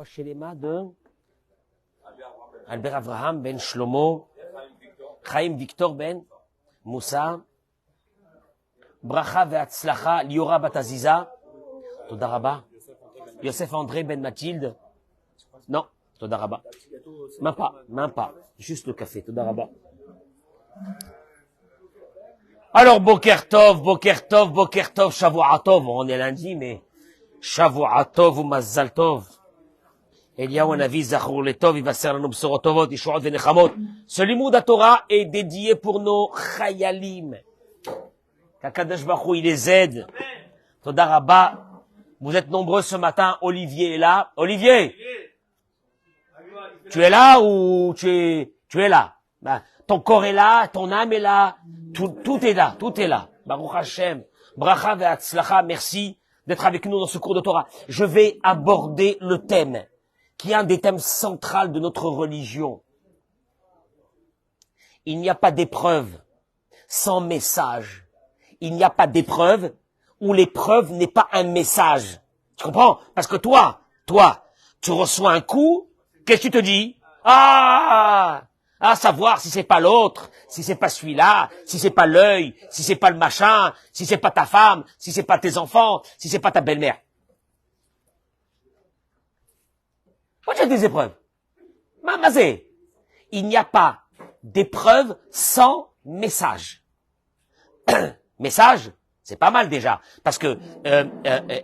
Chez les mains de Albert Abraham ben Shlomo, Chaim Victor ben Moussa, Bracha ve'atzlacha Liora bat Aziza, Toda Rabba, Yosef André ben Mathilde, non, Toda Rabba, même pas, juste le café, Toda Rabba. Alors, Boker Tov, Shavuot Tov, on est lundi, mais Shavuot Tov ou Mazal Tov. Eliyahu Hanavi, Zachor Letov, il va servir nos bsorot tovot, Yeshuot venechamot. Ce limoud à Torah est dédié pour nos chayalim. Qu'Akadosh Baruch Hu, il les aide. Toda Rabba. Vous êtes nombreux ce matin. Olivier est là. Olivier! Tu es là ou tu es là? Ben, ton corps est là, ton âme est là. Tout est là, tout est là. Baruch Hashem. Bracha ve'atzlacha. Merci d'être avec nous dans ce cours de Torah. Je vais aborder le thème qui est un des thèmes centraux de notre religion. Il n'y a pas d'épreuve sans message. Il n'y a pas d'épreuve où l'épreuve n'est pas un message. Tu comprends? Parce que toi, tu reçois un coup, qu'est-ce que tu te dis? À savoir si c'est pas l'autre, si c'est pas celui-là, si c'est pas l'œil, si c'est pas le machin, si c'est pas ta femme, si c'est pas tes enfants, si c'est pas ta belle-mère. Moi, j'ai des épreuves. Mamazé. Il n'y a pas d'épreuve sans message. Message, c'est pas mal déjà. Parce que,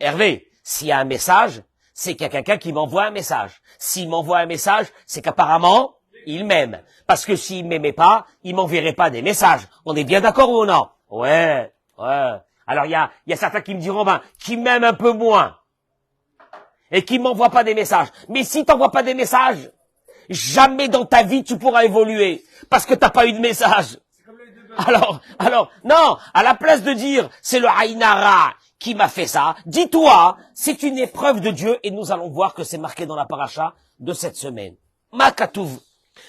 Hervé, s'il y a un message, c'est qu'il y a quelqu'un qui m'envoie un message. S'il m'envoie un message, c'est qu'apparemment, il m'aime. Parce que s'il m'aimait pas, il m'enverrait pas des messages. On est bien d'accord ou non? Ouais. Alors, il y a certains qui me diront, qui m'aiment un peu moins. Et qui m'envoie pas des messages. Mais si t'envoies pas des messages, jamais dans ta vie tu pourras évoluer. Parce que t'as pas eu de message. Alors, non, à la place de dire, c'est le Haïnara qui m'a fait ça, dis-toi, c'est une épreuve de Dieu et nous allons voir que c'est marqué dans la paracha de cette semaine. Makatouv.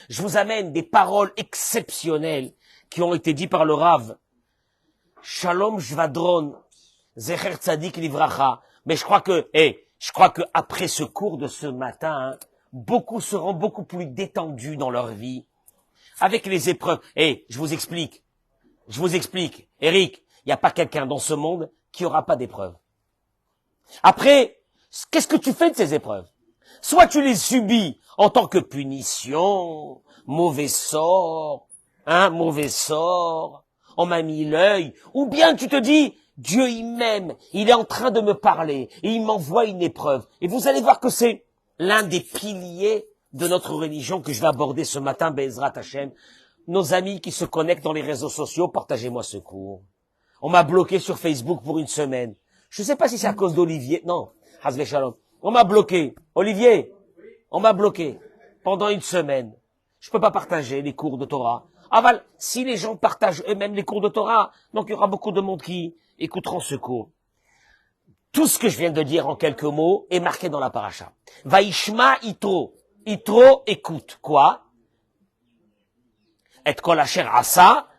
Je vous amène des paroles exceptionnelles qui ont été dites par le Rav. Shalom Jvadron, Zecher Tzadik Livracha. Mais je crois que après ce cours de ce matin, beaucoup seront beaucoup plus détendus dans leur vie, avec les épreuves. Je vous explique. Eric, il n'y a pas quelqu'un dans ce monde qui aura pas d'épreuves. Après, qu'est-ce que tu fais de ces épreuves? Soit tu les subis en tant que punition, mauvais sort, on m'a mis l'œil, ou bien tu te dis, Dieu, il m'aime, il est en train de me parler, et il m'envoie une épreuve. Et vous allez voir que c'est l'un des piliers de notre religion que je vais aborder ce matin, Be'ezrat Hashem. Nos amis qui se connectent dans les réseaux sociaux, partagez-moi ce cours. On m'a bloqué sur Facebook pour une semaine. Je ne sais pas si c'est à cause d'Olivier. Non, Hazve Shalom. On m'a bloqué. Olivier, on m'a bloqué pendant une semaine. Je peux pas partager les cours de Torah. Si les gens partagent eux-mêmes les cours de Torah, donc il y aura beaucoup de monde qui écouteront ce cours. Tout ce que je viens de dire en quelques mots est marqué dans la paracha. Vaishma Yitro. Yitro écoute. Quoi? Et kol asher asa,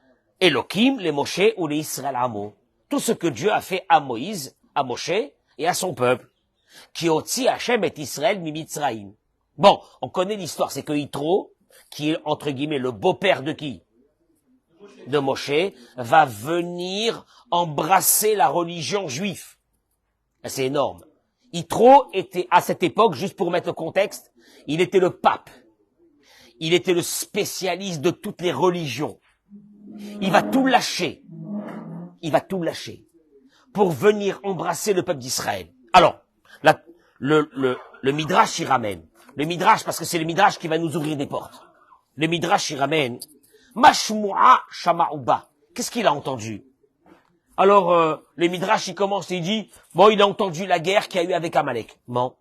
Elohim, les Moshe ou les Israël Amo. Tout ce que Dieu a fait à Moïse, à Moshe et à son peuple. Qui otzi Hashem et Israël mimitzraïm. Bon, on connaît l'histoire, c'est que Yitro, qui est entre guillemets le beau-père de qui? De Moshe, va venir embrasser la religion juive. C'est énorme. Yitro était, à cette époque, juste pour mettre le contexte, il était le pape. Il était le spécialiste de toutes les religions. Il va tout lâcher. Pour venir embrasser le peuple d'Israël. Alors, le Midrash y ramène. Le Midrash, parce que c'est le Midrash qui va nous ouvrir des portes. Le Midrash y ramène. Mashmu'a Shama'uba. Qu'est-ce qu'il a entendu? Alors, le Midrash, il commence et il dit, il a entendu la guerre qu'il y a eu avec Amalek. Bon.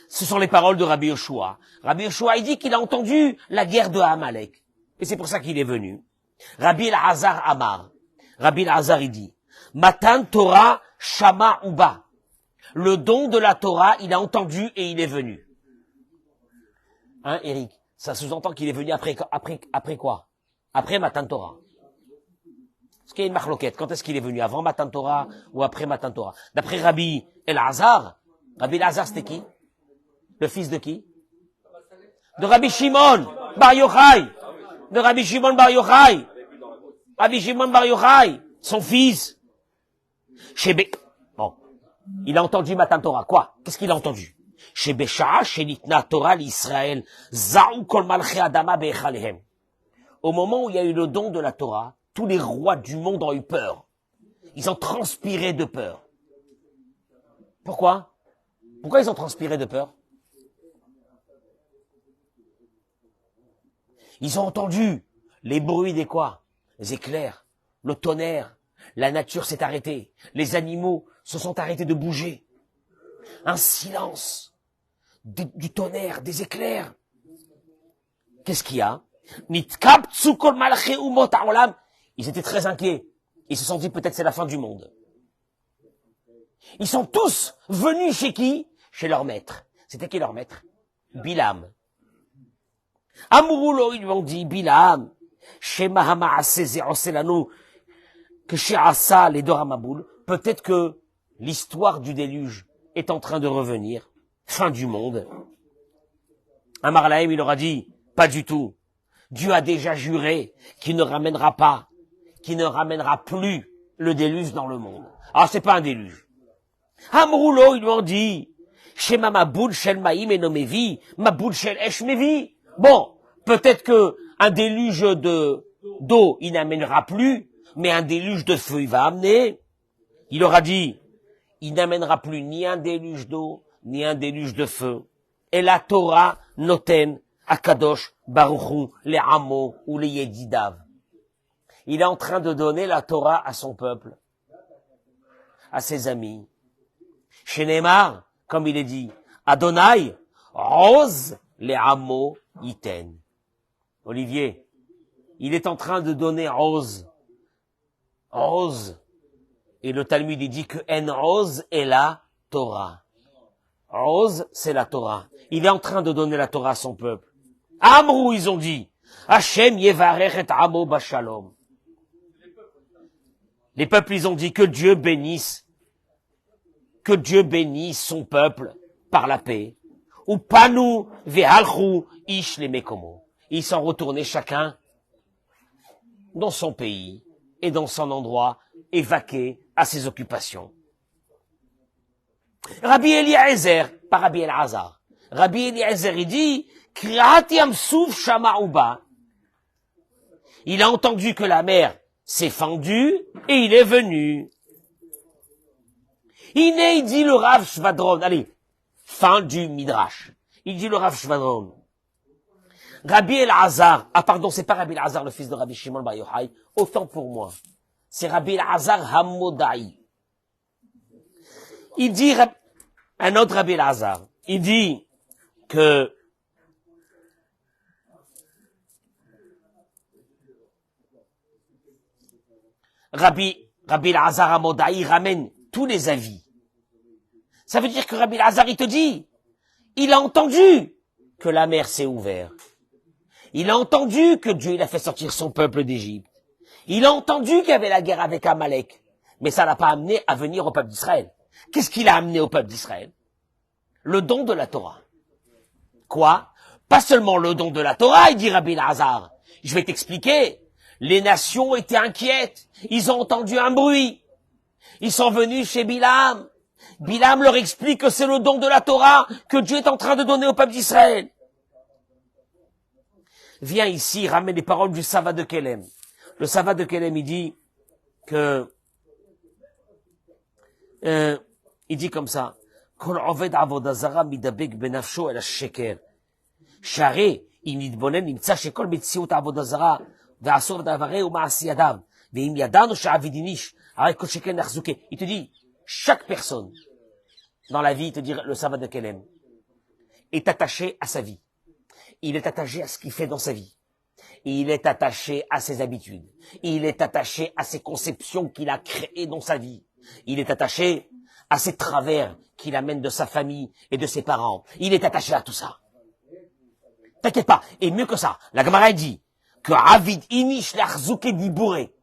Ce sont les paroles de Rabbi Yoshua. Rabbi Yoshua, il dit qu'il a entendu la guerre de Amalek. Et c'est pour ça qu'il est venu. Rabbi El-Hazar Amar. Rabbi El-Hazar, il dit, Matan Torah Shama'uba. Le don de la Torah, il a entendu et il est venu. Eric? Ça sous-entend qu'il est venu après quoi? Après Matan Torah. Est-ce qu'il y a une marloquette? Quand est-ce qu'il est venu? Avant Matan Torah ou après Matan Torah? D'après Rabbi El-Hazar, c'était qui? Le fils de qui? De Rabbi Shimon Bar Yochai. De Rabbi Shimon Bar Yochai. Rabbi Shimon Bar Yochai, son fils. Bon, il a entendu Matan Torah. Quoi? Qu'est-ce qu'il a entendu? Chez Bécha, chez Nitna Torah l'Israël, Za'u kol malchei adama be'echalehem. Au moment où il y a eu le don de la Torah, tous les rois du monde ont eu peur. Ils ont transpiré de peur. Pourquoi? Pourquoi ils ont transpiré de peur? Ils ont entendu les bruits des quoi? Les éclairs, le tonnerre, la nature s'est arrêtée, les animaux se sont arrêtés de bouger. Un silence, du tonnerre, des éclairs. Qu'est-ce qu'il y a? Ils étaient très inquiets. Ils se sont dit peut-être c'est la fin du monde. Ils sont tous venus chez qui? Chez leur maître. C'était qui leur maître? Bilam. Amouroulo, ils lui ont dit, Bilam, peut-être que l'histoire du déluge est en train de revenir. Fin du monde. Amar Lahem, il leur a dit, pas du tout. Dieu a déjà juré qu'il ne ramènera plus le déluge dans le monde. Alors c'est pas un déluge. Amroulo, ils lui ont dit, Shema Maboul Shel Maïm et Nomevi, Maboul Shel Esh Mevi. Bon, peut-être que un déluge d'eau, il n'amènera plus, mais un déluge de feu, il va amener. Il leur a dit, il n'amènera plus ni un déluge d'eau, ni un déluge de feu. Et la Torah noten Akadosh Baruchu les Amo ou les Yedidav. Il est en train de donner la Torah à son peuple, à ses amis. Chez Neymar, comme il est dit, Adonai, Rose les Amo Iten. Olivier, il est en train de donner Rose. Rose. Et le Talmud, il dit que En Rose est la Torah. Rose, c'est la Torah. Il est en train de donner la Torah à son peuple. Amrou, ils ont dit, Hashem yevarech et amo bashalom. Les peuples, ils ont dit que Dieu bénisse son peuple par la paix. Ou panu vehalchu ish le mekomo. Ils sont retournés chacun dans son pays et dans son endroit, évaqués à ses occupations. Rabbi Eliezer, pas Rabbi Elazar. Rabbi Eliezer, il dit, Kriat Yamsouf Shama'uba. Il a entendu que la mer s'est fendue et il est venu. Il dit le Rav Shvadron, allez, fin du Midrash. Il dit le Rav Shvadron. Rabbi Elazar, pardon, c'est pas Rabbi Elazar, le fils de Rabbi Shimon Bar Yochai, autant pour moi. C'est Rabbi Elazar Hammodai. Il dit, un autre Rabbi Elazar, il dit que Rabbi Elazar Hammodai ramène tous les avis. Ça veut dire que Rabbi Elazar, il te dit, il a entendu que la mer s'est ouverte. Il a entendu que Dieu il a fait sortir son peuple d'Égypte. Il a entendu qu'il y avait la guerre avec Amalek. Mais ça l'a pas amené à venir au peuple d'Israël. Qu'est-ce qu'il a amené au peuple d'Israël? Le don de la Torah. Quoi? Pas seulement le don de la Torah, il dit Rabbi Elazar. Je vais t'expliquer. Les nations étaient inquiètes. Ils ont entendu un bruit. Ils sont venus chez Bilam. Bilam leur explique que c'est le don de la Torah que Dieu est en train de donner au peuple d'Israël. Viens ici, ramène les paroles du Sava de Kelem. Le Sava de Kelem, il dit que, il dit comme ça, Kol oved avoda zara midabek benafsho el ha-sheker. Share, im nitbonen nimtza shekol metziut avoda zara ve'asor davareh u'ma'asi yadav ve'im yadanu she'avidinish harei kol sheken nachzuke. Il te dit, chaque personne dans la vie, il te dit le Sava de Kelem, est attaché à sa vie. Il est attaché à ce qu'il fait dans sa vie. Il est attaché à ses habitudes. Il est attaché à ses conceptions qu'il a créées dans sa vie. Il est attaché à ses travers qu'il amène de sa famille et de ses parents. Il est attaché à tout ça. T'inquiète pas. Et mieux que ça, la Gemara dit que Avid inish l'achzouke dibouré.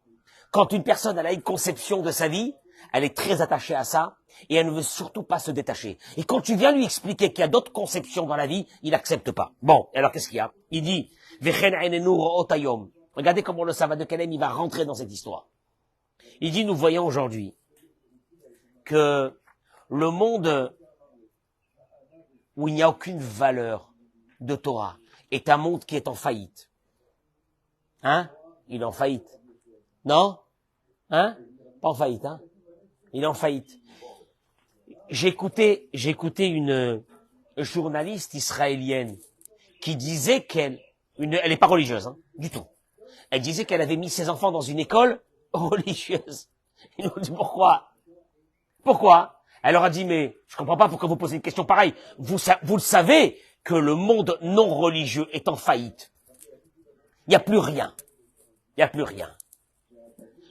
Quand une personne elle a une conception de sa vie, elle est très attachée à ça Et elle ne veut surtout pas se détacher. Et quand tu viens lui expliquer qu'il y a d'autres conceptions dans la vie, il n'accepte pas. Bon, alors qu'est-ce qu'il y a? Il dit, regardez comment le Sava de Kelem, il va rentrer dans cette histoire. Il dit, nous voyons aujourd'hui que le monde où il n'y a aucune valeur de Torah est un monde qui est en faillite. Hein? Il est en faillite. Non? Hein? Pas en faillite, hein? Il est en faillite. J'ai écouté une journaliste israélienne qui disait elle n'est pas religieuse, hein, du tout. Elle disait qu'elle avait mis ses enfants dans une école religieuse. Ils lui ont dit pourquoi? Pourquoi? Elle leur a dit, mais je comprends pas pourquoi vous posez une question pareille. Vous le savez que le monde non religieux est en faillite. Il n'y a plus rien. Il n'y a plus rien.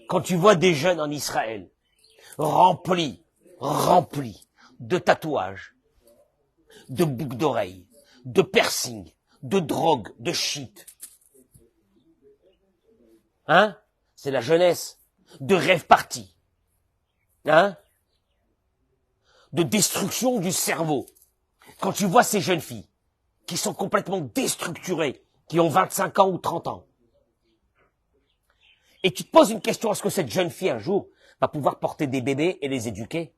Quand tu vois des jeunes en Israël remplis de tatouages, de boucles d'oreilles, de piercings, de drogue, de shit. Hein? C'est la jeunesse. De rêve party. Hein? De destruction du cerveau. Quand tu vois ces jeunes filles qui sont complètement déstructurées, qui ont 25 ans ou 30 ans, et tu te poses une question, est-ce que cette jeune fille un jour va pouvoir porter des bébés et les éduquer?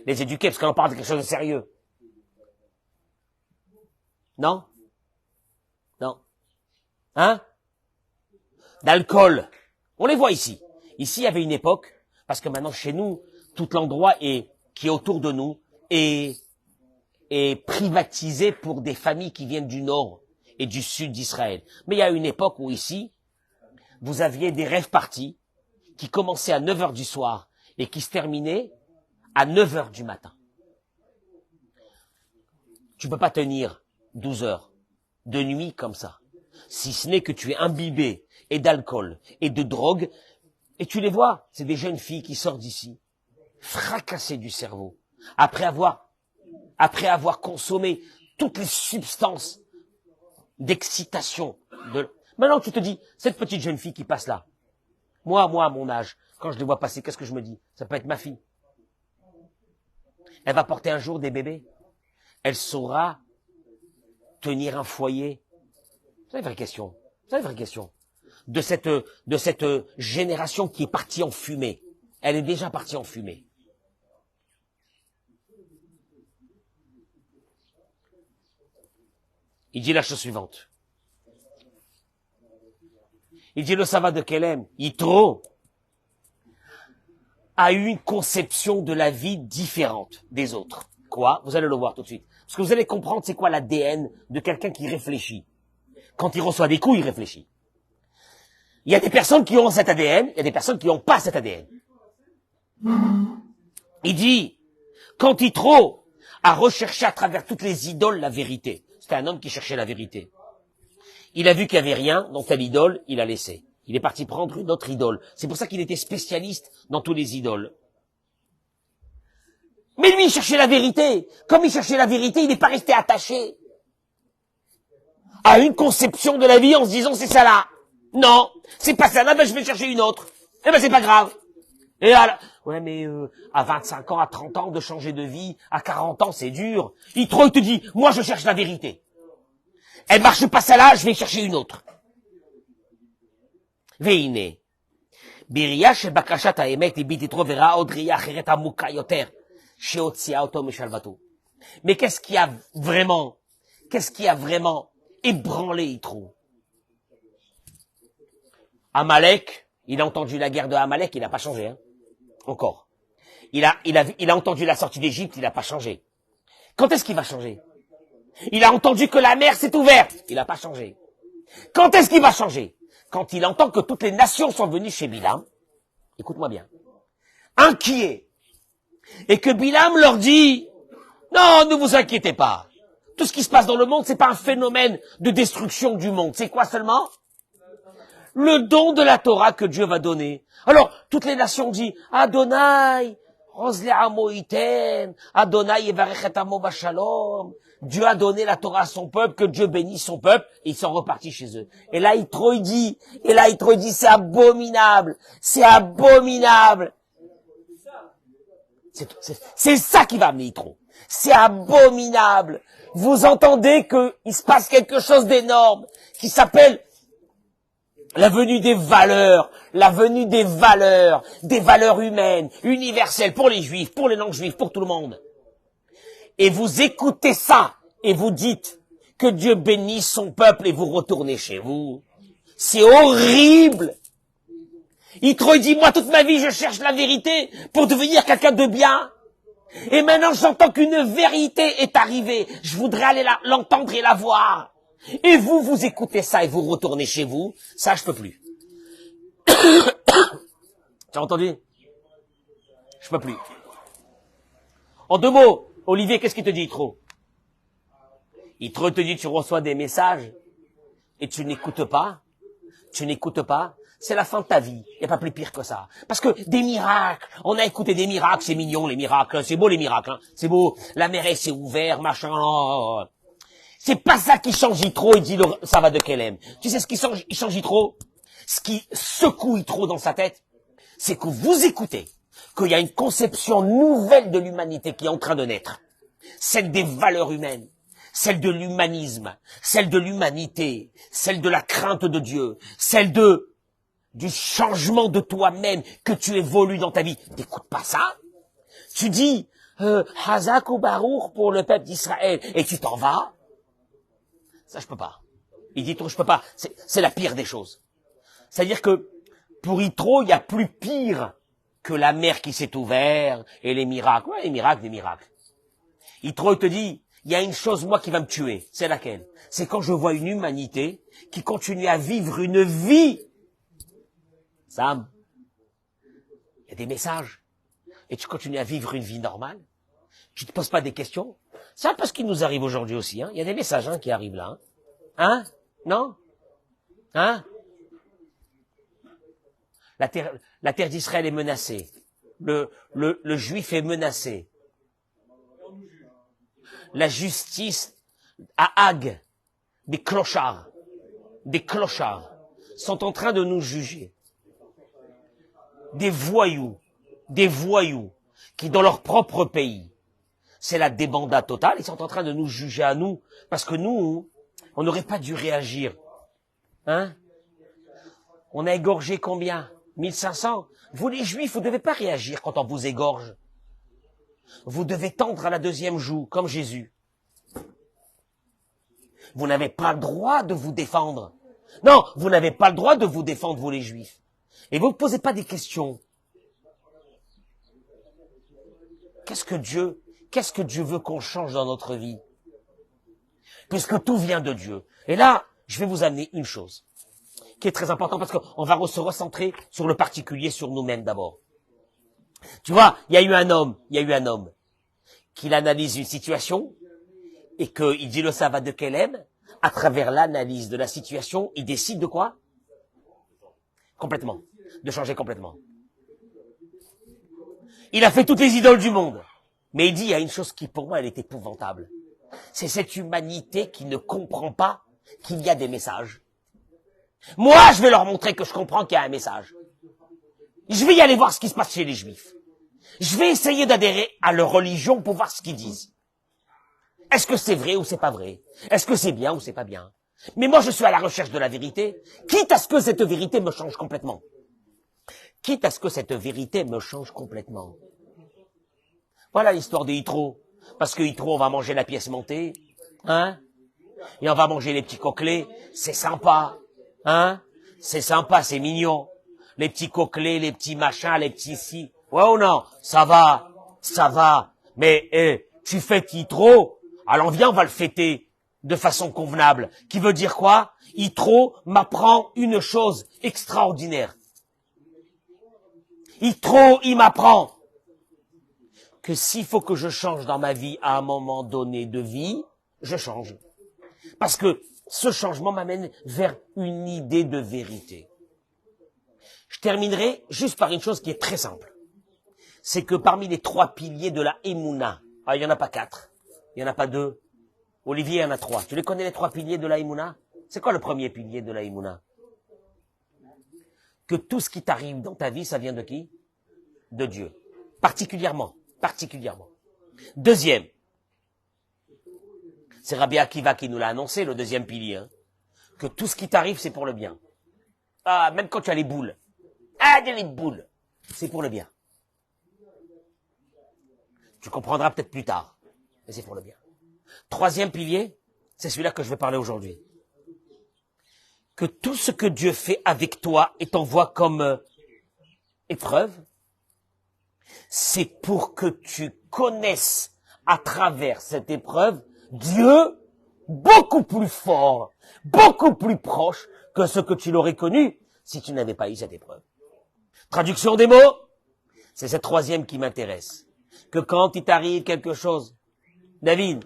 Les éduquer, parce qu'on parle de quelque chose de sérieux. Non? Non. Hein? D'alcool. On les voit ici. Ici, il y avait une époque, parce que maintenant, chez nous, tout l'endroit qui est autour de nous est privatisé pour des familles qui viennent du nord et du sud d'Israël. Mais il y a une époque où ici, vous aviez des rêves parties qui commençaient à 9 heures du soir et qui se terminaient à 9 heures du matin. Tu peux pas tenir 12 heures de nuit comme ça, si ce n'est que tu es imbibé et d'alcool et de drogue, et tu les vois, c'est des jeunes filles qui sortent d'ici, fracassées du cerveau, après avoir consommé toutes les substances d'excitation. Maintenant, tu te dis, cette petite jeune fille qui passe là, moi, à mon âge, quand je les vois passer, qu'est-ce que je me dis? Ça peut être ma fille. Elle va porter un jour des bébés. Elle saura tenir un foyer. C'est une vraie question. C'est une vraie question. De cette génération qui est partie en fumée. Elle est déjà partie en fumée. Il dit la chose suivante. Il dit le Sava de Kelem, Yitro a eu une conception de la vie différente des autres. Quoi? Vous allez le voir tout de suite. Parce que vous allez comprendre c'est quoi l'ADN de quelqu'un qui réfléchit. Quand il reçoit des coups, il réfléchit. Il y a des personnes qui ont cet ADN, il y a des personnes qui n'ont pas cet ADN. Il dit, quand Yitro a recherché à travers toutes les idoles la vérité, c'était un homme qui cherchait la vérité. Il a vu qu'il n'y avait rien dans telle idole, il a laissé. Il est parti prendre une autre idole. C'est pour ça qu'il était spécialiste dans tous les idoles. Mais lui, il cherchait la vérité. Comme il cherchait la vérité, il n'est pas resté attaché à une conception de la vie en se disant c'est ça là. Non, c'est pas ça là, ben je vais chercher une autre. Eh ben c'est pas grave. Et là, ouais mais à 25 ans, à 30 ans, de changer de vie, à 40 ans, c'est dur. Il te dit, moi je cherche la vérité. Elle marche pas ça là, je vais chercher une autre. Veine. Biria shel bakashat haemet libit yitro vera od riya acheret amuka yoter sheotzia oto mishalvato. Mais qu'est-ce qui a vraiment ébranlé Yitro? Amalek, il a entendu la guerre de Amalek, il n'a pas changé, hein. Encore. Il a entendu la sortie d'Égypte, il n'a pas changé. Quand est-ce qu'il va changer? Il a entendu que la mer s'est ouverte. Il n'a pas changé. Quand est-ce qu'il va changer? Quand il entend que toutes les nations sont venues chez Bilam. Écoute-moi bien. Inquiets. Et que Bilam leur dit, non, ne vous inquiétez pas. Tout ce qui se passe dans le monde, c'est pas un phénomène de destruction du monde. C'est quoi seulement? Le don de la Torah que Dieu va donner. Alors, toutes les nations disent, Adonai, Rosle amo iten, Adonai yevarech et amo bashalom. Dieu a donné la Torah à son peuple, que Dieu bénisse son peuple, et ils sont repartis chez eux. Et là, Yitro dit, c'est abominable. C'est abominable. C'est ça qui va amener Yitro. C'est abominable. Vous entendez qu'il se passe quelque chose d'énorme qui s'appelle la venue des valeurs, des valeurs humaines, universelles pour les juifs, pour les non-juifs, pour tout le monde. Et vous écoutez ça et vous dites que Dieu bénisse son peuple et vous retournez chez vous. C'est horrible. Yitro dit, moi toute ma vie je cherche la vérité pour devenir quelqu'un de bien. Et maintenant j'entends qu'une vérité est arrivée. Je voudrais aller l'entendre et la voir. Et vous écoutez ça et vous retournez chez vous. Ça, je peux plus. Tu as entendu? Je peux plus. En 2 mots, Olivier, qu'est-ce qu'il te dit, Yitro? Yitro te dit, tu reçois des messages et tu n'écoutes pas. C'est la fin de ta vie. Il n'y a pas plus pire que ça. Parce que des miracles, on a écouté des miracles, c'est mignon les miracles, c'est beau les miracles, hein. C'est beau, la mer s'est ouverte, machin. C'est pas ça qui change Yitro, il dit ça va de Kelem. Tu sais ce qui change Yitro? Ce qui secoue Yitro dans sa tête, c'est que vous écoutez, qu'il y a une conception nouvelle de l'humanité qui est en train de naître. Celle des valeurs humaines, celle de l'humanisme, celle de l'humanité, celle de la crainte de Dieu, celle du changement de toi-même, que tu évolues dans ta vie. T'écoutes pas ça? Tu dis, Hazak ou Baruch pour le peuple d'Israël, et tu t'en vas? Ça, je peux pas. Il dit, je peux pas. C'est la pire des choses. C'est-à-dire que, pour Yitro, il y a plus pire que la mer qui s'est ouverte et les miracles. Ouais, les miracles, des miracles. Yitro, il te dit, il y a une chose, moi, qui va me tuer. C'est laquelle? C'est quand je vois une humanité qui continue à vivre une vie. Sam, il y a des messages. Et tu continues à vivre une vie normale. Tu te poses pas des questions. C'est un peu ce qui nous arrive aujourd'hui aussi, hein. Il y a des messages, hein, qui arrivent là, hein. Hein? Non? Hein? La terre d'Israël est menacée. Le juif est menacé. La justice à Hague, des clochards, sont en train de nous juger. Des voyous, qui dans leur propre pays, c'est la débandade totale, ils sont en train de nous juger à nous, parce que nous, on n'aurait pas dû réagir. Hein? On a égorgé combien? 1500? Vous les juifs, vous ne devez pas réagir quand on vous égorge. Vous devez tendre à la deuxième joue, comme Jésus. Vous n'avez pas le droit de vous défendre. Non, vous n'avez pas le droit de vous défendre, vous les juifs. Et vous ne posez pas des questions. Qu'est-ce que Dieu veut qu'on change dans notre vie? Puisque tout vient de Dieu. Et là, je vais vous amener une chose qui est très importante parce qu'on va se recentrer sur le particulier, sur nous-mêmes d'abord. Tu vois, il y a eu un homme qui analyse une situation et qu'il dit le sabbat de Kelem. À travers l'analyse de la situation, il décide de quoi? Complètement. De changer complètement. Il a fait toutes les idoles du monde. Mais il dit, il y a une chose qui, pour moi, elle est épouvantable. C'est cette humanité qui ne comprend pas qu'il y a des messages. Moi, je vais leur montrer que je comprends qu'il y a un message. Je vais y aller voir ce qui se passe chez les Juifs. Je vais essayer d'adhérer à leur religion pour voir ce qu'ils disent. Est-ce que c'est vrai ou c'est pas vrai? Est-ce que c'est bien ou c'est pas bien? Mais moi, je suis à la recherche de la vérité, quitte à ce que cette vérité me change complètement. Voilà l'histoire de Yitro. Parce que Yitro, on va manger la pièce montée, hein? Et on va manger les petits coquelets. C'est sympa, hein? C'est sympa, c'est mignon. Les petits coquelets, les petits machins, les petits ci. Ouais ou non? Ça va. Mais, tu fêtes Yitro, alors viens, on va le fêter de façon convenable. Qui veut dire quoi? Yitro m'apprend une chose extraordinaire. Yitro, il m'apprend que s'il faut que je change dans ma vie à un moment donné de vie, je change. Parce que ce changement m'amène vers une idée de vérité. Je terminerai juste par une chose qui est très simple. C'est que parmi les 3 piliers de la Emouna, il n'y en a pas 4, il n'y en a pas 2. Olivier, il y en a 3. Tu les connais les 3 piliers de la Emouna? C'est quoi le premier pilier de la Emouna? Que tout ce qui t'arrive dans ta vie, ça vient de qui? De Dieu. Particulièrement. particulièrement. Deuxième, c'est Rabbi Akiva qui nous l'a annoncé, le deuxième pilier, hein, que tout ce qui t'arrive, c'est pour le bien. Ah, même quand tu as les boules. Ah, il y a les boules. C'est pour le bien. Tu comprendras peut-être plus tard, mais c'est pour le bien. Troisième pilier, c'est celui-là que je vais parler aujourd'hui. Que tout ce que Dieu fait avec toi et t'envoie comme épreuve, c'est pour que tu connaisses à travers cette épreuve Dieu beaucoup plus fort, beaucoup plus proche que ce que tu l'aurais connu si tu n'avais pas eu cette épreuve. Traduction des mots, c'est cette troisième qui m'intéresse. Que quand il t'arrive quelque chose, David,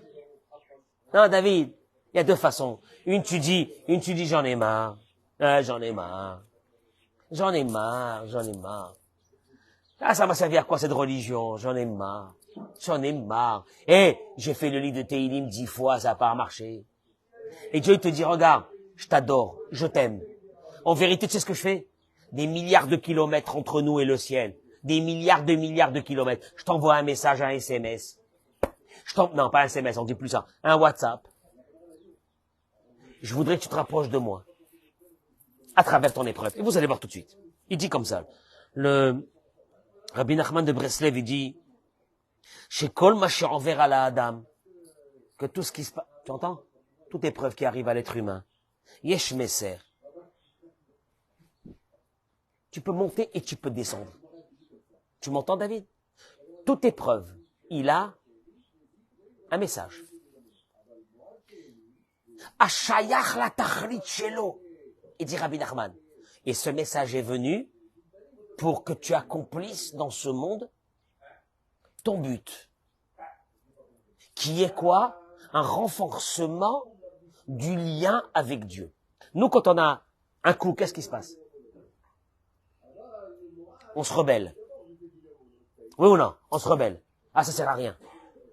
il y a deux façons. Une tu dis j'en ai marre, j'en ai marre. Ah, ça m'a servi à quoi cette religion? J'en ai marre. J'ai fait le lit de Tehillim 10 fois, ça n'a pas marché. Et Dieu te dit, regarde, je t'adore, je t'aime. En vérité, tu sais ce que je fais? Des milliards de kilomètres entre nous et le ciel. Des milliards de kilomètres. Je t'envoie un message, un SMS. Non, pas un SMS, on dit plus ça. Un WhatsApp. Je voudrais que tu te rapproches de moi. À travers ton épreuve. Et vous allez voir tout de suite. Il dit comme ça. Le Rabbi Nachman de Breslev, il dit, chez Kol Masher envers la Adam, que tout ce qui se passe, tu entends? Toute épreuve qui arrive à l'être humain. Yesh Meser. Tu peux monter et tu peux descendre. Tu m'entends, David? Toute épreuve, il a un message. Ashayach la tachlit shelo. Il dit Rabbi Nachman. Et ce message est venu pour que tu accomplisses dans ce monde ton but. Qui est quoi? Un renforcement du lien avec Dieu. Nous, quand on a un coup, qu'est-ce qui se passe? On se rebelle. Oui ou non? On se rebelle. Ah, ça sert à rien.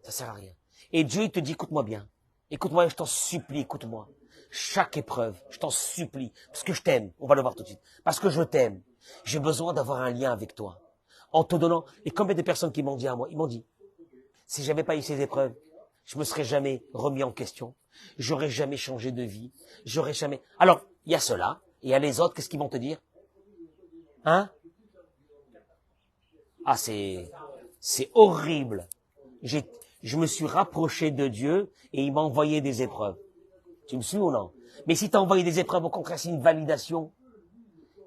Ça sert à rien. Et Dieu, il te dit, écoute-moi bien. Écoute-moi, je t'en supplie, écoute-moi. Chaque épreuve, je t'en supplie. Parce que je t'aime. On va le voir tout de suite. Parce que je t'aime. J'ai besoin d'avoir un lien avec toi. En te donnant. Et combien de personnes qui m'ont dit à moi? Ils m'ont dit, si j'avais pas eu ces épreuves, je me serais jamais remis en question. J'aurais jamais changé de vie. J'aurais jamais... Alors, il y a cela. Et il y a les autres, qu'est-ce qu'ils vont te dire? Hein? Ah, c'est horrible. Je me suis rapproché de Dieu et il m'a envoyé des épreuves. Tu me suis ou non? Mais si tu as envoyé des épreuves, au contraire, c'est une validation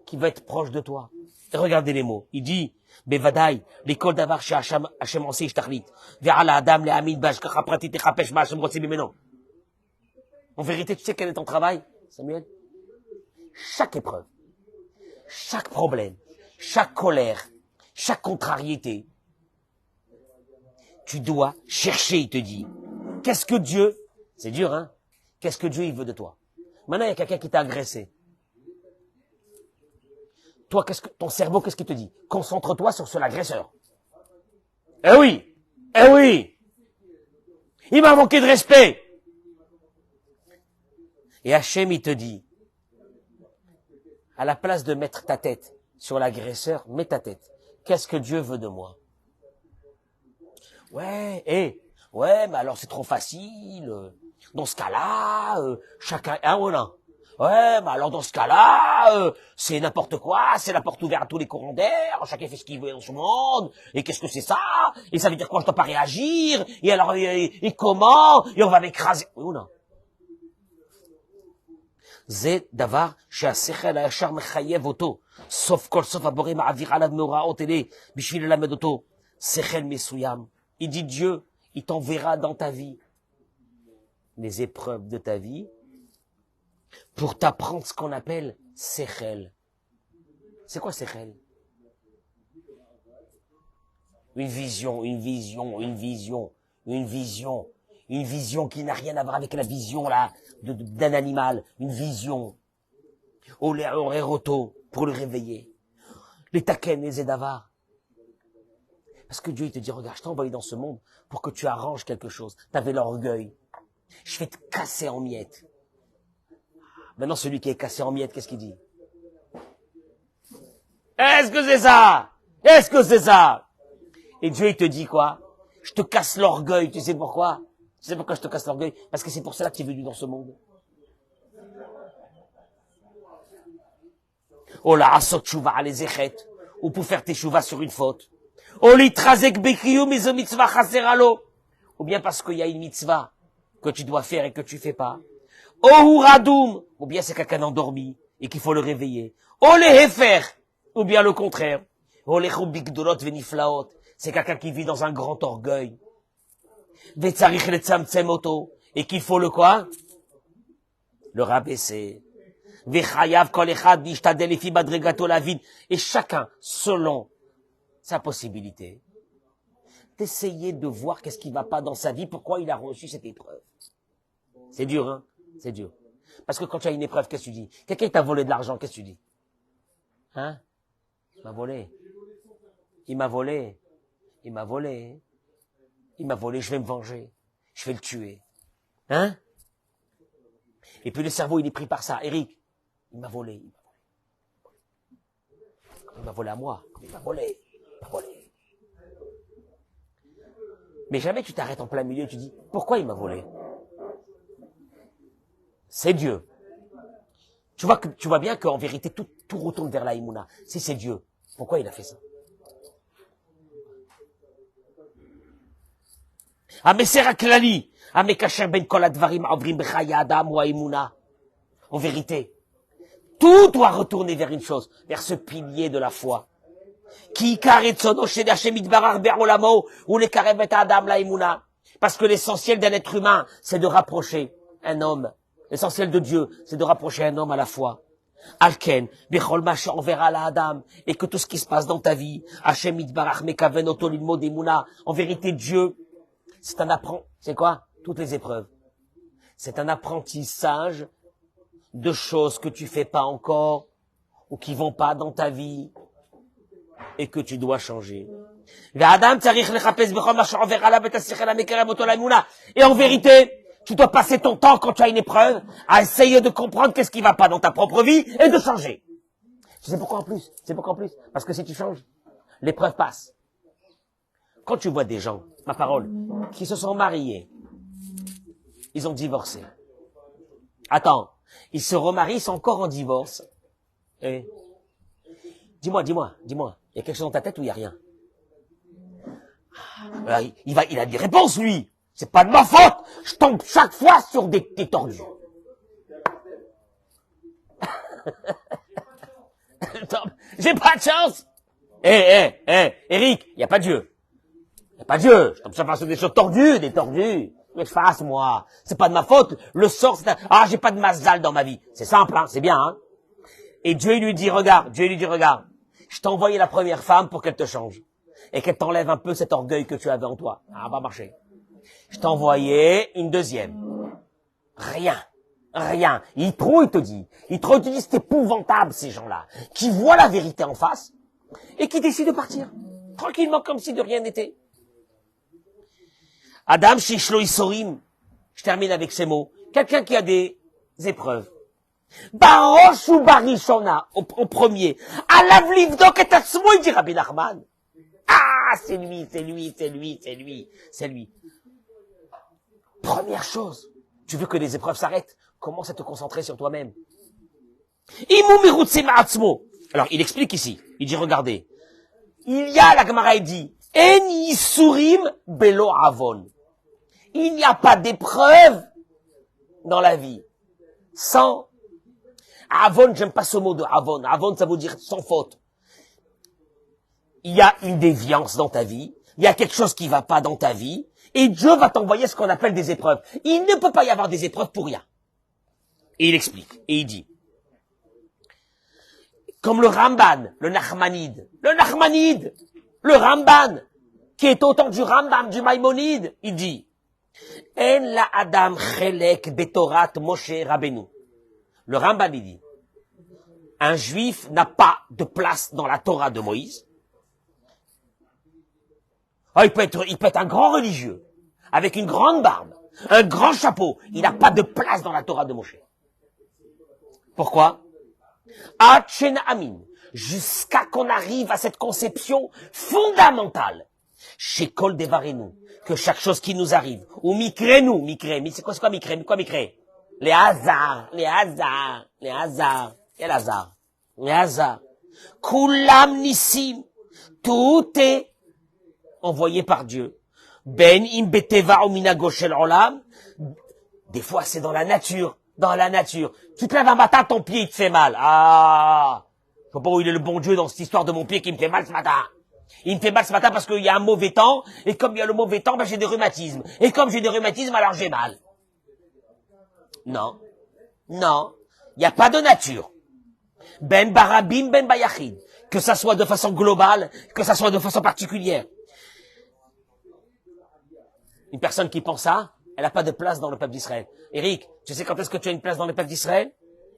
qui va être proche de toi. Et regardez les mots. Il dit, Bevadaï, l'école d'avar chez Hachem Ansei Shtachlit, vers la Adam, les Amin, Bashkacha Pratit, Echapesh, Hachem Rotsi Bimeno. En vérité, tu sais quel est ton travail, Samuel? Chaque épreuve, chaque problème, chaque colère, chaque contrariété, tu dois chercher, il te dit. Qu'est-ce que Dieu, c'est dur, hein? Qu'est-ce que Dieu, il veut de toi? Maintenant, il y a quelqu'un qui t'a agressé. Toi, ton cerveau, qu'est-ce qu'il te dit? Concentre-toi sur l'agresseur. Eh oui! Il m'a manqué de respect! Et Hachem, il te dit, à la place de mettre ta tête sur l'agresseur, mets ta tête. Qu'est-ce que Dieu veut de moi? Ouais, mais alors c'est trop facile. Dans ce cas-là, chacun... Ah, voilà. Ouais, mais alors dans ce cas-là, c'est n'importe quoi, c'est la porte ouverte à tous les courants d'air, chacun fait ce qu'il veut dans ce monde, et qu'est-ce que c'est ça? Et ça veut dire quoi? Je dois pas réagir? Et alors, et comment? Et on va m'écraser. Oui ou non? זה דבר שהשכל הישר מחייב אותו. סוף כל סוף הבורא מעביר עליו מאורעות אלה בשביל ללמד אותו שכל מסוים. Il dit Dieu, il t'enverra dans ta vie les épreuves de ta vie pour t'apprendre ce qu'on appelle sechel. C'est quoi sechel? Une vision qui n'a rien à voir avec la vision là d'un animal, une vision. Au roto pour le réveiller. Les taken, les édavars. Parce que Dieu il te dit, regarde, je t'ai envoyé dans ce monde pour que tu arranges quelque chose. T'avais l'orgueil. Je vais te casser en miettes. Maintenant, celui qui est cassé en miettes, qu'est-ce qu'il dit? Est-ce que c'est ça? Et Dieu, il te dit quoi? Je te casse l'orgueil. Tu sais pourquoi? Tu sais pourquoi je te casse l'orgueil? Parce que c'est pour cela que tu es venu dans ce monde. Oh là, asot chouva à les échet. Ou pour faire tes chouvas sur une faute. Oh l'itrazek bekiyu mizo mitzvah chaseralo. Ou bien parce qu'il y a une mitzvah que tu dois faire et que tu fais pas. Oh radoum. Ou bien c'est quelqu'un endormi et qu'il faut le réveiller. Oh les hefer. Ou bien le contraire. Oh les choubik dolot veniflaot. C'est quelqu'un qui vit dans un grand orgueil. Vetzarich le tzamtzem oto. Et qu'il faut le quoi? Le rabaisser. Vechayav kol echad nishtadel efi madregato la vide. Et chacun, selon sa possibilité, d'essayer de voir qu'est-ce qui va pas dans sa vie, pourquoi il a reçu cette épreuve. C'est dur, hein? C'est dur. Parce que quand tu as une épreuve, qu'est-ce que tu dis? Quelqu'un t'a volé de l'argent, qu'est-ce que tu dis? Hein? Il m'a volé. Il m'a volé. Il m'a volé. Il m'a volé, je vais me venger. Je vais le tuer. Hein? Et puis le cerveau, il est pris par ça. Eric, il m'a volé. Il m'a volé à moi. Il m'a volé. Il m'a volé. Mais jamais tu t'arrêtes en plein milieu et tu dis, pourquoi il m'a volé? C'est Dieu. Tu vois bien qu'en vérité, tout retourne vers la Imouna. Si c'est Dieu, pourquoi il a fait ça? En vérité, tout doit retourner vers une chose, vers ce pilier de la foi. Parce que l'essentiel d'un être humain, c'est de rapprocher un homme. L'essentiel de Dieu, c'est de rapprocher un homme à la foi. Alken, bechol macha enverra la Adam, et que tout ce qui se passe dans ta vie, Hashem itbarach mekaven oto lilmod emuna, en vérité Dieu, c'est un apprentissage. C'est quoi? Toutes les épreuves. C'est un apprentissage de choses que tu fais pas encore, ou qui vont pas dans ta vie, et que tu dois changer. Et en vérité, tu dois passer ton temps quand tu as une épreuve à essayer de comprendre qu'est-ce qui va pas dans ta propre vie et de changer. Tu sais pourquoi en plus? C'est pourquoi en plus? Parce que si tu changes, l'épreuve passe. Quand tu vois des gens, ma parole, qui se sont mariés, ils ont divorcé. Attends, ils se remarient, ils sont encore en divorce. Et dis-moi, il y a quelque chose dans ta tête ou il y a rien? Il a des réponses, lui. C'est pas de ma faute. Je tombe chaque fois sur des tordus. J'ai pas de chance. Eric, il y a pas Dieu. Il y a pas Dieu. Je tombe chaque fois sur des choses tordues, des tordus. Mais je fasse, moi. C'est pas de ma faute. Le sort, j'ai pas de mazal dans ma vie. C'est simple, hein. C'est bien, hein. Et Dieu lui dit, regarde. Je t'ai envoyé la première femme pour qu'elle te change. Et qu'elle t'enlève un peu cet orgueil que tu avais en toi. Ah, va marcher. Je t'ai envoyé une deuxième. Rien. Il te dit, c'est épouvantable, ces gens-là, qui voient la vérité en face, et qui décident de partir. Tranquillement, comme si de rien n'était. Adam, Shishlo Isorim. Je termine avec ces mots. Quelqu'un qui a des épreuves. Barosh ou Barishona, au premier. Alav livdok et atzmo, il dit Rabbi Nachman. Ah, c'est lui. Première chose, tu veux que les épreuves s'arrêtent, commence à te concentrer sur toi-même. Alors, il explique ici, il dit, regardez, il y a, la Gemara il dit, En yisurim belo avon. Il n'y a pas d'épreuve dans la vie sans avon. J'aime pas ce mot de avon. Avon, ça veut dire sans faute. Il y a une déviance dans ta vie, il y a quelque chose qui va pas dans ta vie, et Dieu va t'envoyer ce qu'on appelle des épreuves. Il ne peut pas y avoir des épreuves pour rien. Et il explique, et il dit, comme le Ramban, le Nachmanide, le Ramban, qui est au temps du Rambam, du Maïmonide, il dit, En la Adam chelek betorat Moshe Rabbeinu. Le Ramban, il dit, un juif n'a pas de place dans la Torah de Moïse. Oh, il peut être un grand religieux, avec une grande barbe, un grand chapeau. Il n'a pas de place dans la Torah de Moshe. Pourquoi? Achen Amin. Jusqu'à qu'on arrive à cette conception fondamentale Chez Kol Devarenu, que chaque chose qui nous arrive, ou Mikrenu, c'est quoi Mikre? Les hasards. Quel hasard? Les hasards. Kulam Nissim, tout est envoyé par Dieu. Ben im beteva ou minago shel olam. Des fois, c'est dans la nature. Tu te lèves un matin, ton pied, il te fait mal. Ah! Je sais pas où il est le bon Dieu dans cette histoire de mon pied qui me fait mal ce matin. Il me fait mal ce matin parce qu'il y a un mauvais temps, et comme il y a le mauvais temps, ben j'ai des rhumatismes. Et comme j'ai des rhumatismes, alors j'ai mal. Non. Il n'y a pas de nature. Ben barabim, ben bayachid. Que ça soit de façon globale, que ça soit de façon particulière. Une personne qui pense ça, elle n'a pas de place dans le peuple d'Israël. Eric, tu sais quand est-ce que tu as une place dans le peuple d'Israël?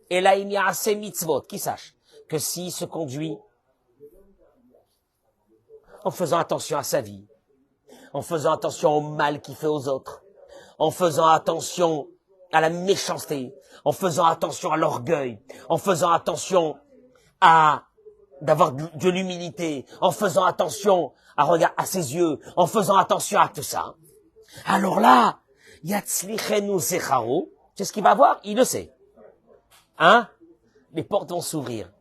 Et là, il y a assez mitzvot, qui sache que s'il se conduit en faisant attention à sa vie, en faisant attention au mal qu'il fait aux autres, en faisant attention à la méchanceté, en faisant attention à l'orgueil, en faisant attention à d'avoir de l'humilité, en faisant attention à ses yeux, en faisant attention à tout ça. Alors là, Yatzlichenu Zecharu, tu sais ce qu'il va voir? Il le sait. Hein? Les portes vont s'ouvrir.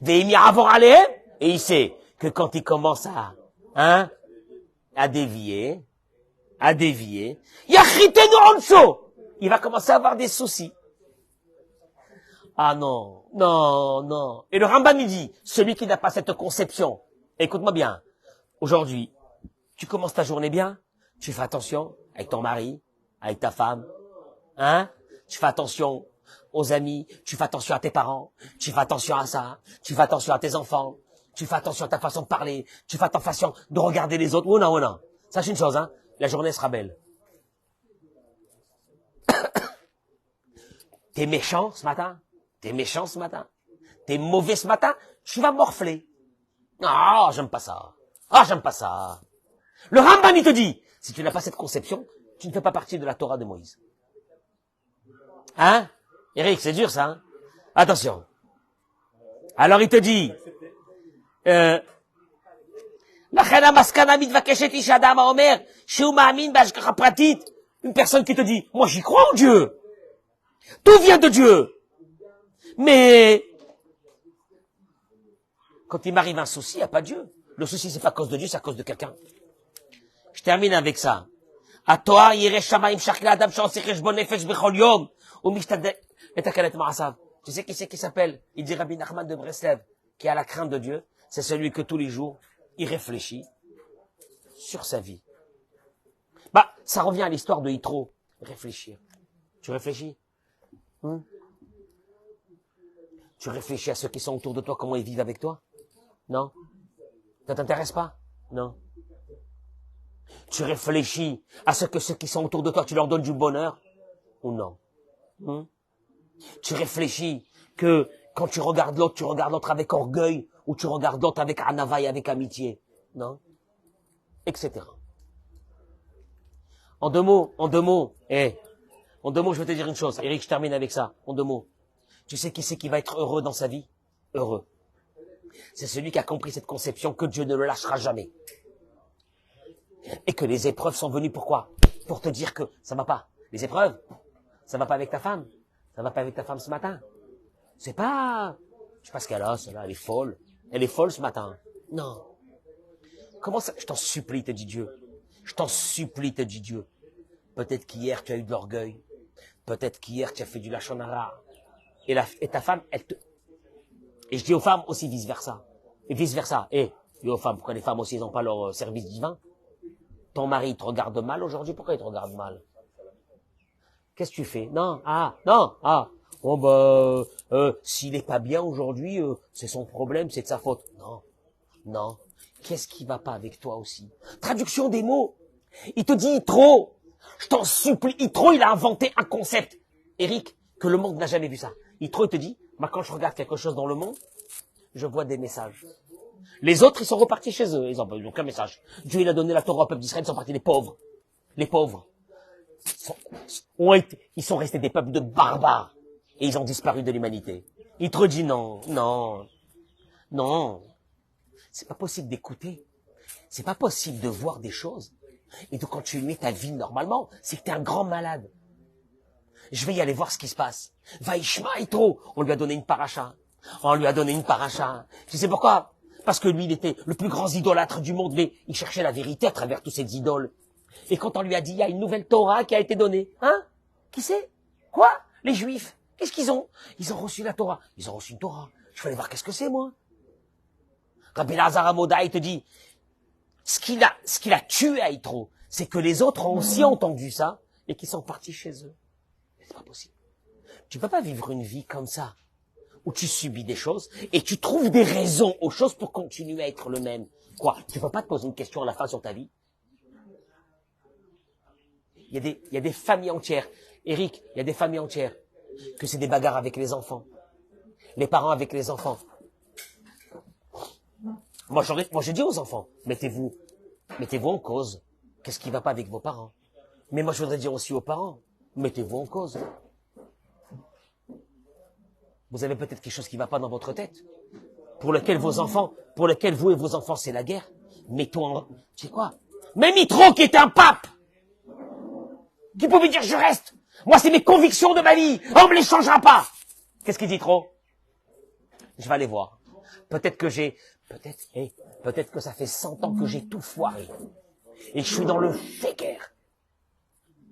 Ve'im ya'avor alehem, et il sait que quand il commence à dévier, Yachritenu Onsho, il va commencer à avoir des soucis. Ah non. Et le Rambam il dit, celui qui n'a pas cette conception, écoute-moi bien, aujourd'hui, tu commences ta journée bien, tu fais attention avec ton mari, avec ta femme, tu fais attention aux amis, tu fais attention à tes parents, tu fais attention à ça, tu fais attention à tes enfants, tu fais attention à ta façon de parler, tu fais attention de regarder les autres. Oh non. Sache une chose, la journée sera belle. T'es méchant ce matin, t'es mauvais ce matin, tu vas morfler. Ah, j'aime pas ça. Le Rambam, il te dit, si tu n'as pas cette conception, tu ne fais pas partie de la Torah de Moïse. Eric, c'est dur ça, Attention. Alors il te dit, une personne qui te dit, moi j'y crois en Dieu. Tout vient de Dieu. Mais, quand il m'arrive un souci, il n'y a pas Dieu. Le souci, c'est pas à cause de Dieu, c'est à cause de quelqu'un. Je termine avec ça. À toi, tu sais qui c'est qui s'appelle? Il dit Rabbi Nachman de Breslev, qui a la crainte de Dieu. C'est celui que tous les jours, il réfléchit sur sa vie. Ça revient à l'histoire de Yitro. Réfléchir. Tu réfléchis? Tu réfléchis à ceux qui sont autour de toi, comment ils vivent avec toi? Non? Ça t'intéresse pas? Non? Tu réfléchis à ce que ceux qui sont autour de toi, tu leur donnes du bonheur? Ou non? Tu réfléchis que quand tu regardes l'autre avec orgueil, ou tu regardes l'autre avec anava et avec amitié? Non? Etc. En deux mots, je vais te dire une chose. Eric, je termine avec ça. En 2 mots. Tu sais qui c'est qui va être heureux dans sa vie? Heureux. C'est celui qui a compris cette conception que Dieu ne le lâchera jamais. Et que les épreuves sont venues pourquoi? Pour te dire que ça va pas. Les épreuves, ça va pas avec ta femme. Ça va pas avec ta femme ce matin. C'est pas, je sais pas ce qu'elle a, celle-là, elle est folle. Elle est folle ce matin. Non. Comment ça? Je t'en supplie, te dit Dieu. Peut-être qu'hier, tu as eu de l'orgueil. Peut-être qu'hier, tu as fait du lachon hara. Et ta femme, et je dis aux femmes aussi vice-versa. Et vice-versa. Et je dis aux femmes, pourquoi les femmes aussi, ils n'ont pas leur service divin? Ton mari te regarde mal aujourd'hui, pourquoi il te regarde mal? Qu'est-ce que tu fais? Non. S'il est pas bien aujourd'hui, c'est son problème, c'est de sa faute. Non. Qu'est-ce qui va pas avec toi aussi? Traduction des mots. Il te dit Yitro. Je t'en supplie. Yitro, il a inventé un concept. Eric, que le monde n'a jamais vu ça. Yitro, il te dit, quand je regarde quelque chose dans le monde, je vois des messages. Les autres, ils sont repartis chez eux. Ils n'ont aucun message. Dieu, il a donné la Torah au peuple d'Israël, ils sont partis les pauvres. Les pauvres. Ils sont restés des peuples de barbares. Et ils ont disparu de l'humanité. Yitro dit non. C'est pas possible d'écouter. c'est pas possible de voir des choses et de continuer ta vie normalement. C'est que t'es un grand malade. Je vais y aller voir ce qui se passe. Vaishma Yitro, on lui a donné une paracha. On lui a donné une paracha. Tu sais pourquoi? Parce que lui, il était le plus grand idolâtre du monde, mais il cherchait la vérité à travers tous ces idoles. Et quand on lui a dit, il y a une nouvelle Torah qui a été donnée, hein? Qui c'est? Quoi? Les Juifs. Qu'est-ce qu'ils ont? Ils ont reçu la Torah. Ils ont reçu une Torah. Je vais aller voir qu'est-ce que c'est, moi. Rabbi Lazar Amoda, il te dit, ce qu'il a tué à Yitro, c'est que les autres ont aussi entendu ça et qu'ils sont partis chez eux. C'est pas possible. Tu peux pas vivre une vie comme ça, où tu subis des choses et tu trouves des raisons aux choses pour continuer à être le même. Quoi? Tu peux pas te poser une question à la fin sur ta vie? Il y a des familles entières. Eric, il y a des familles entières que c'est des bagarres avec les enfants. Les parents avec les enfants. Moi, je dis aux enfants, mettez-vous en cause. Qu'est-ce qui va pas avec vos parents? Mais moi, je voudrais dire aussi aux parents, mettez-vous en cause. Vous avez peut-être quelque chose qui va pas dans votre tête, pour lequel vous et vos enfants, c'est la guerre. Mettons tu sais quoi? Même Yitro, qui était un pape, qui pouvait dire, je reste. Moi, c'est mes convictions de ma vie. On me les changera pas. Qu'est-ce qu'il dit trop? Je vais aller voir. Peut-être que ça fait 100 ans que j'ai tout foiré. Et je suis dans le féquer.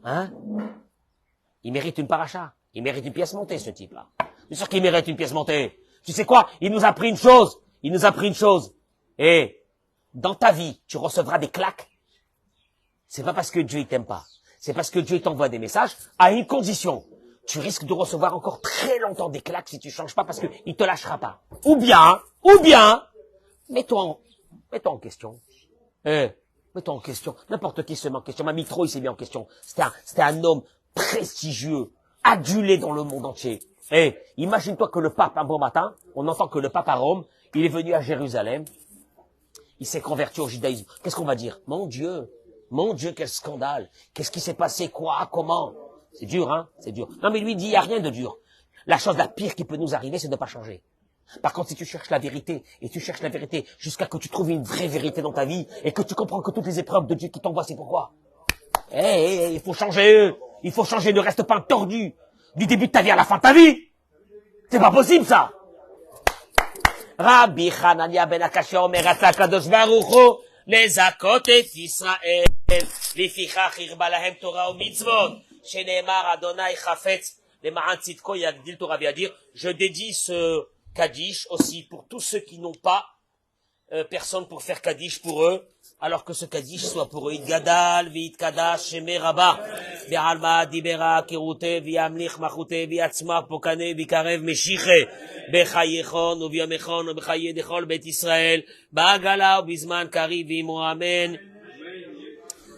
Hein? Il mérite une paracha. Il mérite une pièce montée, ce type-là. C'est sûr qu'il mérite une pièce montée. Tu sais quoi? Il nous a pris une chose. Et dans ta vie, tu recevras des claques. C'est pas parce que Dieu, il t'aime pas. C'est parce que Dieu t'envoie des messages à une condition. Tu risques de recevoir encore très longtemps des claques si tu changes pas parce que il te lâchera pas. Ou bien, mets-toi en question. Mets-toi en question. N'importe qui se met en question. Même Yitro, il s'est mis en question. C'était un homme prestigieux, adulé dans le monde entier. Imagine-toi que le pape, un bon matin, on entend que le pape à Rome, il est venu à Jérusalem, il s'est converti au judaïsme. Qu'est-ce qu'on va dire? Mon Dieu, quel scandale. Qu'est-ce qui s'est passé? Quoi? Comment? C'est dur, hein? C'est dur. Non, mais lui dit, il n'y a rien de dur. La chose la pire qui peut nous arriver, c'est de ne pas changer. Par contre, si tu cherches la vérité, et tu cherches la vérité jusqu'à que tu trouves une vraie vérité dans ta vie, et que tu comprends que toutes les épreuves de Dieu qui t'envoient, c'est pourquoi? Il faut changer. Il faut changer, ne reste pas tordu. Du début de ta vie à la fin de ta vie. C'est pas possible, ça. Rabbi Hanania ben Akashia omer Atza Kadosh Baruch Hu lezakot et Israël lefichach hirba lahem Torah u'mitzvot sheneemar Adonai chafetz lema'an tzidko yagdil Torah, vient dire, je dédie ce Kaddish aussi pour tous ceux qui n'ont pas personne pour faire Kaddish pour eux, alors que ce Kaddish soit pour eux. Gadal, v'it Kadash, Shemé Rabba, v'alma dibera kirute, v'yamlich machute, v'yatzma pokane, v'karev meshiche, b'chayechon, v'yamechon, b'chaye dechol bet Israël, ba'agala, v'bizman kari, v'imo amen,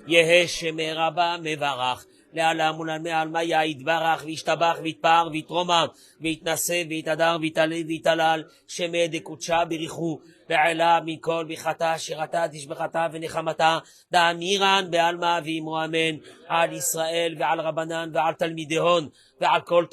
yehe Shemé Rabba mevarach. לעלה מול מעלמיה יתברך וישתבח ויתפאר ויתרומם ויתנשא ויתהדר ויתעלה ויתהלל שמא דקודשה בריחו ועלה מכל ברכתה שירתה תשבחתה ונחמתה דאמירן בעלמא ועמו אמן על ישראל ועל רבנן ועל תלמידיהון ועל כל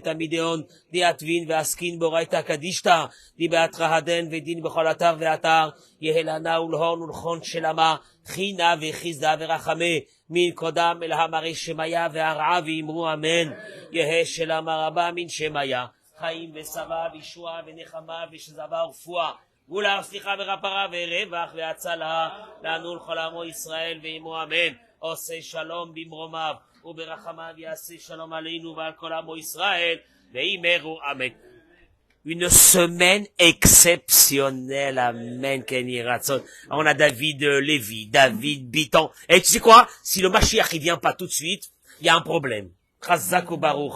תלמידיהון דיאטבין ועסקין באורייתא קדישתא דיבאתרא הדן ודין בכל אתר ואתר יהא לנה ולהון ולכון שלמה חינה וחסדה ורחמי מן קודם אל המרי שמיה והרעה ואמרו אמן יהא שלמה רבה מן שמיה חיים ושבע וישועה ונחמה ושזבה ורפואה ולהפליחה ורפרה ורווח והצלה לנו לכל עמו ישראל ואמרו אמן עושה שלום במרומיו וברחמיו יעשה שלום עלינו ועל כל עמו ישראל ואמרו אמן. Une semaine exceptionnelle, amen, Kenny Ratson. On a David Lévy, David Biton. Et tu sais quoi? Si le Mashiach, il vient pas tout de suite, il y a un problème. Chazak ou Baruch.